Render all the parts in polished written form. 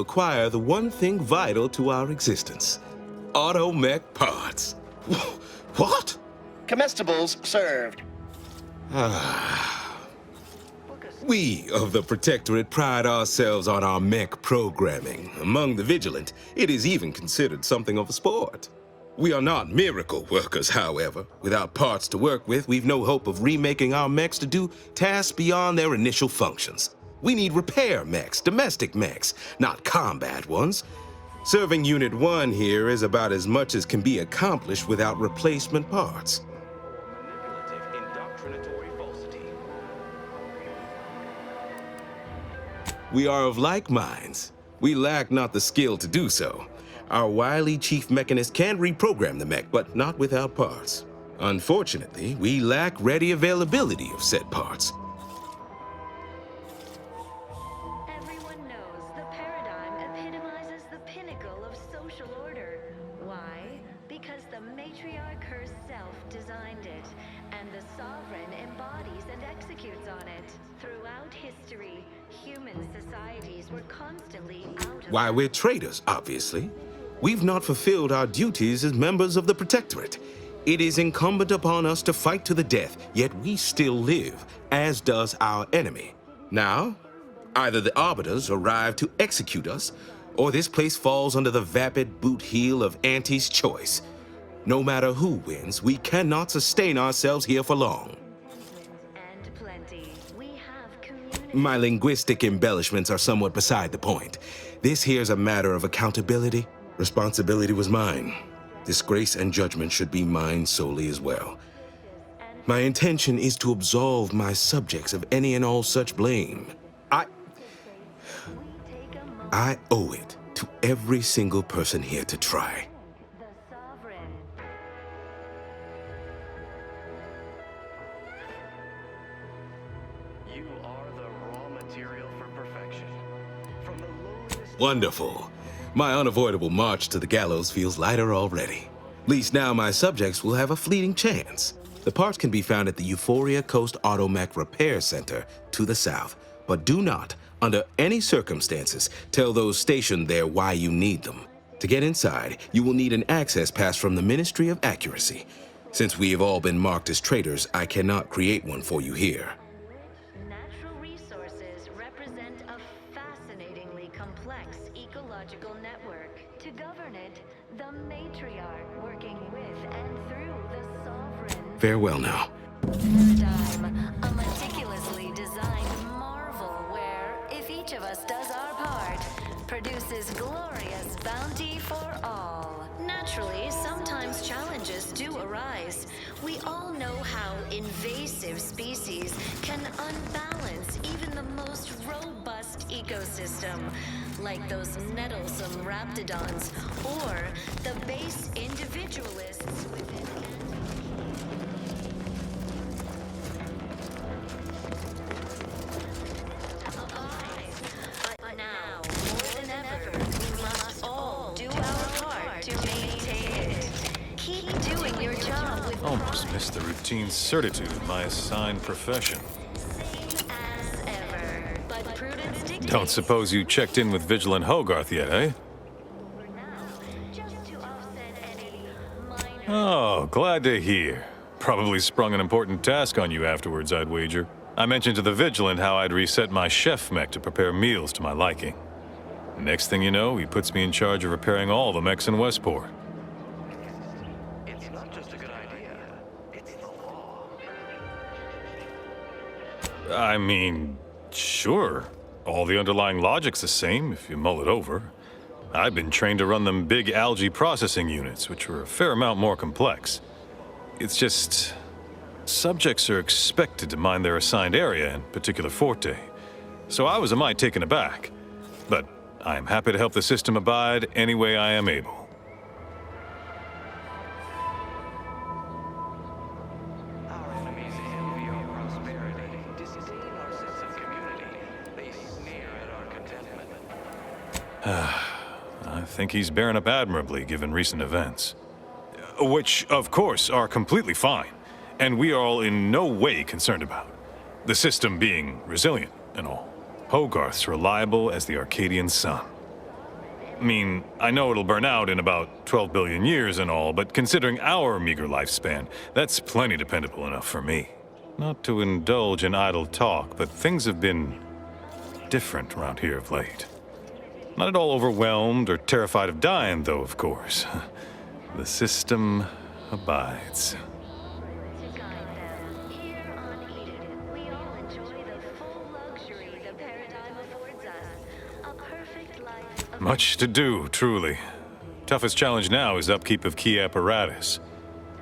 acquire the one thing vital to our existence. Automech parts. What? Comestibles served. We of the Protectorate pride ourselves on our mech programming. Among the Vigilant, it is even considered something of a sport. We are not miracle workers, however. Without parts to work with, we've no hope of remaking our mechs to do tasks beyond their initial functions. We need repair mechs, domestic mechs, not combat ones. Serving Unit 1 here is about as much as can be accomplished without replacement parts. Manipulative, indoctrinatory falsity. We are of like minds. We lack not the skill to do so. Our wily chief mechanist can reprogram the mech, but not without parts. Unfortunately, we lack ready availability of said parts. Everyone knows the paradigm epitomizes the pinnacle of social order. Why? Because the matriarch herself designed it, and the sovereign embodies and executes on it. Throughout history, human societies were constantly out of... Why, we're traitors, obviously. We've not fulfilled our duties as members of the Protectorate. It is incumbent upon us to fight to the death, yet we still live, as does our enemy. Now, either the Arbiters arrive to execute us, or this place falls under the vapid boot heel of Auntie's choice. No matter who wins, we cannot sustain ourselves here for long. And plenty. We have community... My linguistic embellishments are somewhat beside the point. This here's a matter of accountability. Responsibility was mine. Disgrace and judgment should be mine solely as well. My intention is to absolve my subjects of any and all such blame. I owe it to every single person here to try. The sovereign. You are the raw material for perfection. From the lowliest... Wonderful. My unavoidable march to the gallows feels lighter already. At least now my subjects will have a fleeting chance. The parts can be found at the Euphoria Coast Automech Repair Center to the south, but do not, under any circumstances, tell those stationed there why you need them. To get inside, you will need an access pass from the Ministry of Accuracy. Since we have all been marked as traitors, I cannot create one for you here. Natural resources represent a fascinatingly complex ecological network. To govern it, the matriarch working with and through the sovereign. Farewell now. Paradigm, a meticulously designed marvel where, if each of us does our part, produces glorious bounty for all. Naturally, sometimes challenges do arise. We all know how invasive species can unbalance even the most robust ecosystem, like those nettlesome raptidons, or the base individualists within But now, more than ever, we must all do our part to maintain it. Keep doing your job with Almost missed the routine certitude of my assigned profession. same as ever. But prudence dictates Don't suppose you checked in with Vigilant Hogarth yet, eh? for now, just to offset any minor... Oh, glad to hear. Probably sprung an important task on you afterwards, I'd wager. I mentioned to the Vigilant how I'd reset my chef mech to prepare meals to my liking. Next thing you know, he puts me in charge of repairing all the mechs in Westport. It's not just a good idea. It's the law. I mean, sure. All the underlying logic's the same if you mull it over. I've been trained to run them big algae processing units, which are a fair amount more complex. It's just... subjects are expected to mind their assigned area and particular forte. So I was a mite taken aback. But I am happy to help the system abide any way I am able. Our enemies envy our prosperity, disdain our sense of community. They sneer at our contentment. I think he's bearing up admirably given recent events. Which, of course, are completely fine, and we are all in no way concerned about. The system being resilient and all. Hogarth's reliable as the Arcadian sun. mean, I know it'll burn out in about 12 billion years and all, but considering our meager lifespan, that's plenty dependable enough for me. Not to indulge in idle talk, but things have been different around here of late. Not at all overwhelmed or terrified of dying, though, of course. The system abides. To guide them, here on Eden, we all enjoy the full luxury the paradigm affords us. A perfect life. Much to do, truly. Toughest challenge now is upkeep of key apparatus.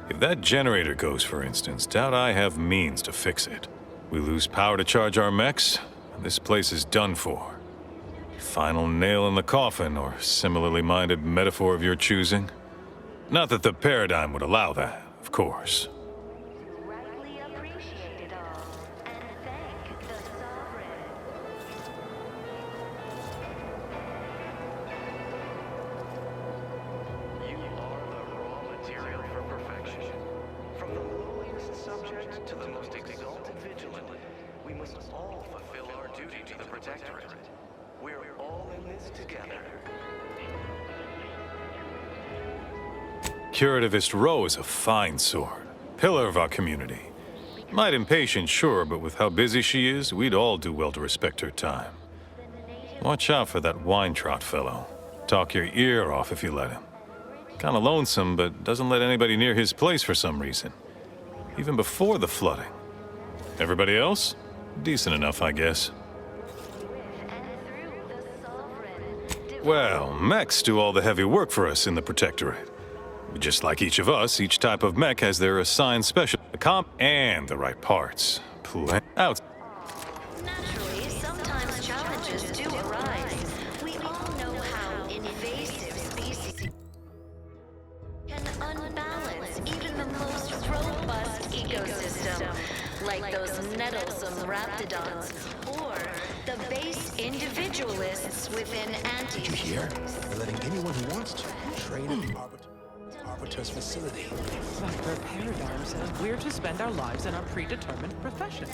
If that generator goes, for instance, doubt I have means to fix it. We lose power to charge our mechs, this place is done for. Final nail in the coffin, or similarly minded metaphor of your choosing. Not that the paradigm would allow that, of course. Rightly appreciate it all, and thank the sovereign. You are the raw material for perfection. From the lowliest subject to the most exalted vigilant, we must all fulfill our duty to the Protectorate. We're all in this together. Curativist Row is a fine sword, pillar of our community. Might impatient, sure, but with how busy she is, we'd all do well to respect her time. Watch out for that Weintraut fellow. Talk your ear off if you let him. Kinda lonesome, but doesn't let anybody near his place for some reason. Even before the flooding. Everybody else? Decent enough, I guess. Well, mechs do all the heavy work for us in the Protectorate. Just like each of us, each type of mech has their assigned special comp and the right parts. Out. Naturally, sometimes challenges do arise. We all know how invasive species can unbalance even the most robust ecosystem, like those nettlesome raptidons, or the base individualists within Here, we're letting anyone who wants to train at the Arbiter's facility. Dr. Paradigm said we're to spend our lives in our predetermined profession.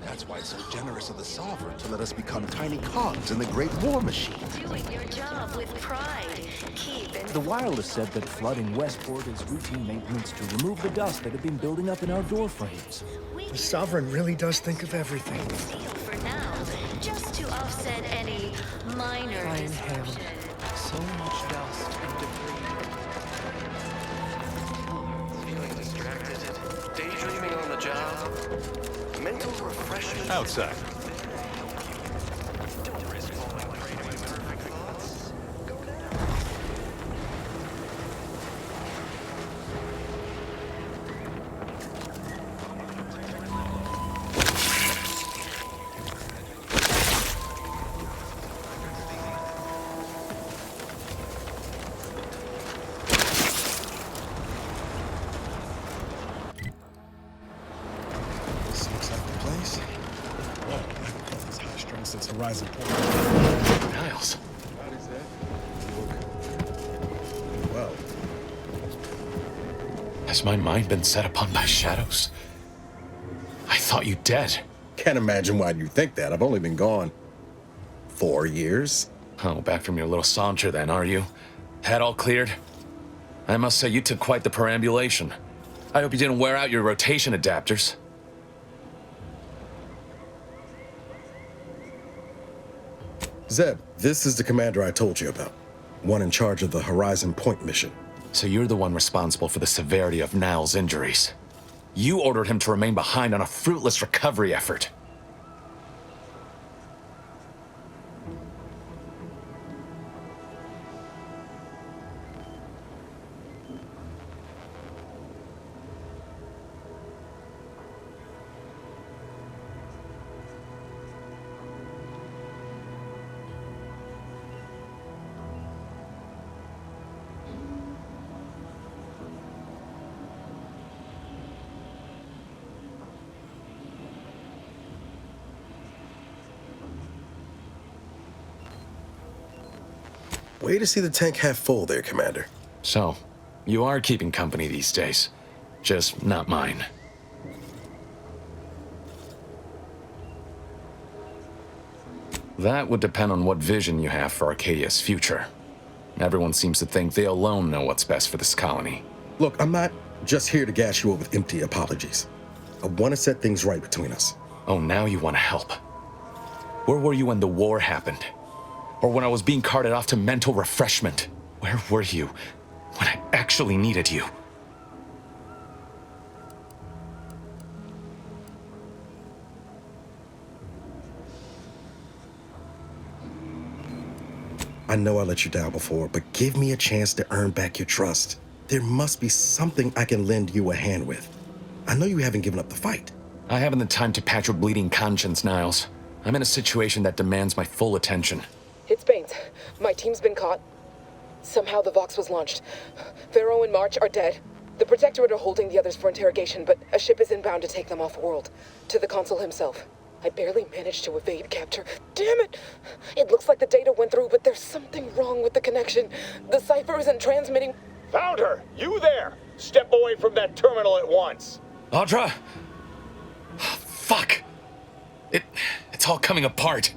That's why it's so generous of the Sovereign to let us become tiny cogs in the Great War Machine. doing your job with pride. Keep in The wireless said that flooding Westport is routine maintenance to remove the dust that had been building up in our door frames. The Sovereign really does think of everything. deal for now, just to offset any minor I inhaled disruption. so much dust and debris. Feeling distracted, daydreaming on the job, mental refreshment. Outside. Don't risk falling prey to imperfect thoughts. Go now. This looks like the place. Whoa, I haven't felt this high strength since Horizon Point. Niles. Well, Has my mind been set upon by shadows? I thought you dead. Can't imagine why you think that. I've only been gone 4 years. Oh, back from your little saunter then, are you? Head all cleared? I must say you took quite the perambulation. I hope you didn't wear out your rotation adapters. Zeb, this is the commander I told you about. One in charge of the Horizon Point mission. So you're the one responsible for the severity of Niles' injuries. You ordered him to remain behind on a fruitless recovery effort. Way to see the tank half full there, Commander. So, you are keeping company these days. Just not mine. That would depend on what vision you have for Arcadia's future. Everyone seems to think they alone know what's best for this colony. Look, I'm not just here to gas you up with empty apologies. I want to set things right between us. Oh, now you want to help. Where were you when the war happened? Or when I was being carted off to mental refreshment? Where were you when I actually needed you? I know I let you down before, but give me a chance to earn back your trust. There must be something I can lend you a hand with. I know you haven't given up the fight. I haven't the time to patch your bleeding conscience, Niles. I'm in a situation that demands my full attention. It's Baines. My team's been caught. Somehow the Vox was launched. Pharaoh and March are dead. The Protectorate are holding the others for interrogation, but a ship is inbound to take them off-world. To the Consul himself. I barely managed to evade capture. Damn it! It looks like the data went through, but there's something wrong with the connection. The cipher isn't transmitting. Found her! You there! Step away from that terminal at once! Audra! Fuck! It's all coming apart.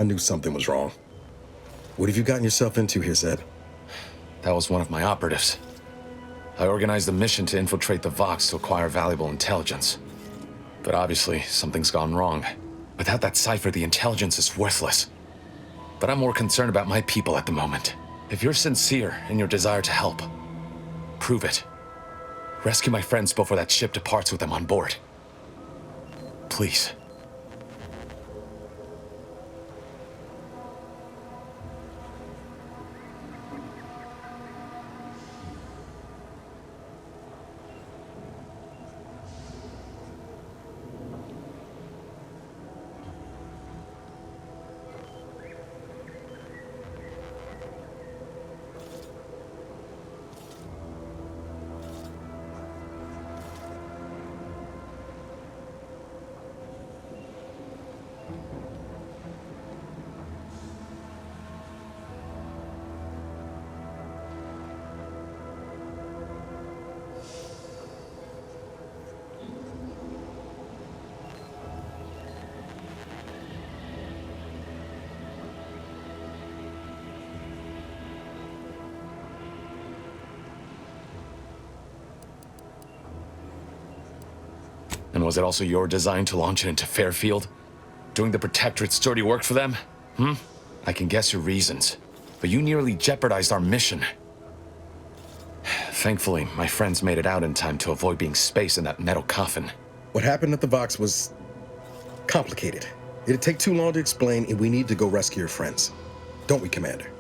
I knew something was wrong. What have you gotten yourself into here, Zed? That was one of my operatives. I organized a mission to infiltrate the Vox to acquire valuable intelligence. But obviously, something's gone wrong. Without that cipher, the intelligence is worthless. But I'm more concerned about my people at the moment. If you're sincere in your desire to help, prove it. Rescue my friends before that ship departs with them on board. Please. And was it also your design to launch it into Fairfield? Doing the Protectorate's dirty work for them? I can guess your reasons, but you nearly jeopardized our mission. Thankfully, my friends made it out in time to avoid being spaced in that metal coffin. What happened at the Vox was complicated. It'd take too long to explain, and we need to go rescue your friends. Don't we, Commander?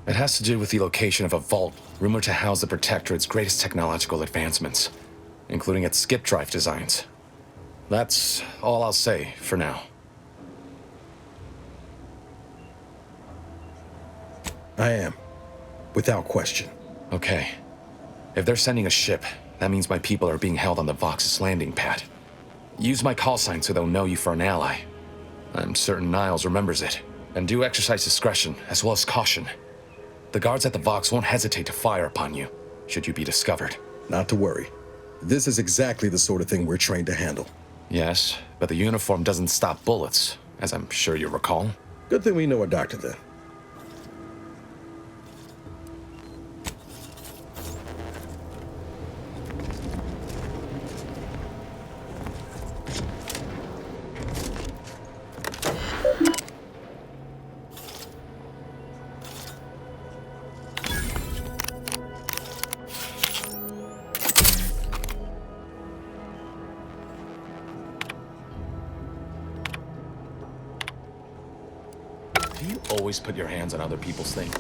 It has to do with the location of a vault rumored to house the Protectorate's greatest technological advancements, including its skip drive designs. That's all I'll say for now. I am, without question. Okay. If they're sending a ship, that means my people are being held on the Vox's landing pad. Use my call sign so they'll know you for an ally. I'm certain Niles remembers it. And do exercise discretion, as well as caution. The guards at the Vox won't hesitate to fire upon you, should you be discovered. Not to worry. This is exactly the sort of thing we're trained to handle. Yes, but the uniform doesn't stop bullets, as I'm sure you recall. Good thing we know a doctor then. Do you always put your hands on other people's things?